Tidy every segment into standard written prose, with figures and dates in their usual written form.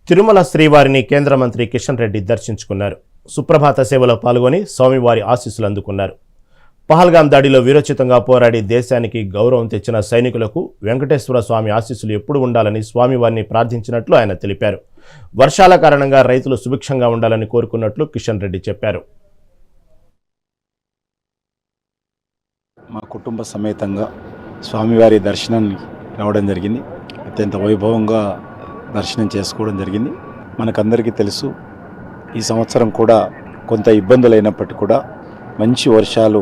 తిరుమల శ్రీవారిని కేంద్ర మంత్రి కిషన్ రెడ్డి దర్శించుకున్నారు. సుప్రభాత సేవలో పాల్గొని స్వామివారి ఆశీస్సులు అందుకున్నారు. పహల్గాం దాడిలో వీరోచితంగా పోరాడి దేశానికి గౌరవం తెచ్చిన సైనికులకు వెంకటేశ్వర స్వామి ఆశీస్సులు ఎప్పుడు ఉండాలని స్వామివారిని ప్రార్థించినట్లు ఆయన తెలిపారు. వర్షాల కారణంగా రైతులు సుభిక్షంగా ఉండాలని కోరుకున్నట్లు కిషన్ రెడ్డి చెప్పారు. మా కుటుంబ సమేతంగా స్వామివారి దర్శనాన్ని రావడం జరిగింది. అత్యంత వైభవంగా దర్శనం చేసుకోవడం జరిగింది. మనకందరికీ తెలుసు, ఈ సంవత్సరం కూడా కొంత ఇబ్బందులు అయినప్పటికీ కూడా మంచి వర్షాలు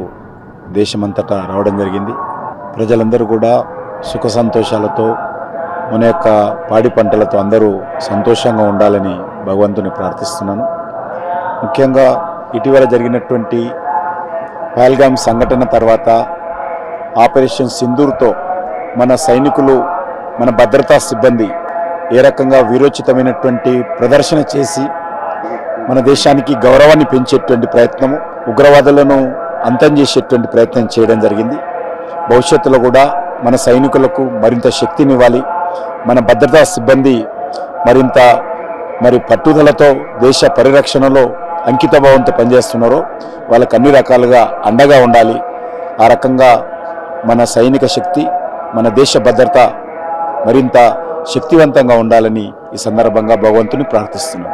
దేశమంతటా రావడం జరిగింది. ప్రజలందరూ కూడా సుఖ సంతోషాలతో మన యొక్క పాడి పంటలతో అందరూ సంతోషంగా ఉండాలని భగవంతుని ప్రార్థిస్తున్నాను. ముఖ్యంగా ఇటీవల జరిగినటువంటి పహల్గాం సంఘటన తర్వాత ఆపరేషన్ సింధూర్తో మన సైనికులు, మన భద్రతా సిబ్బంది ఏ రకంగా వీరోచితమైనటువంటి ప్రదర్శన చేసి మన దేశానికి గౌరవాన్ని పెంచేటువంటి ప్రయత్నము, ఉగ్రవాదులను అంతం చేసేటువంటి ప్రయత్నం చేయడం జరిగింది. భవిష్యత్తులో కూడా మన సైనికులకు మరింత శక్తినివ్వాలి. మన భద్రతా సిబ్బంది మరింత పట్టుదలతో దేశ పరిరక్షణలో అంకితభావంతో పనిచేస్తున్నారో వాళ్ళకు అన్ని రకాలుగా అండగా ఉండాలి. ఆ రకంగా మన సైనిక శక్తి, మన దేశ భద్రత మరింత శక్తివంతంగా ఉండాలని ఈ సందర్భంగా భగవంతుని ప్రార్థిస్తున్నాం.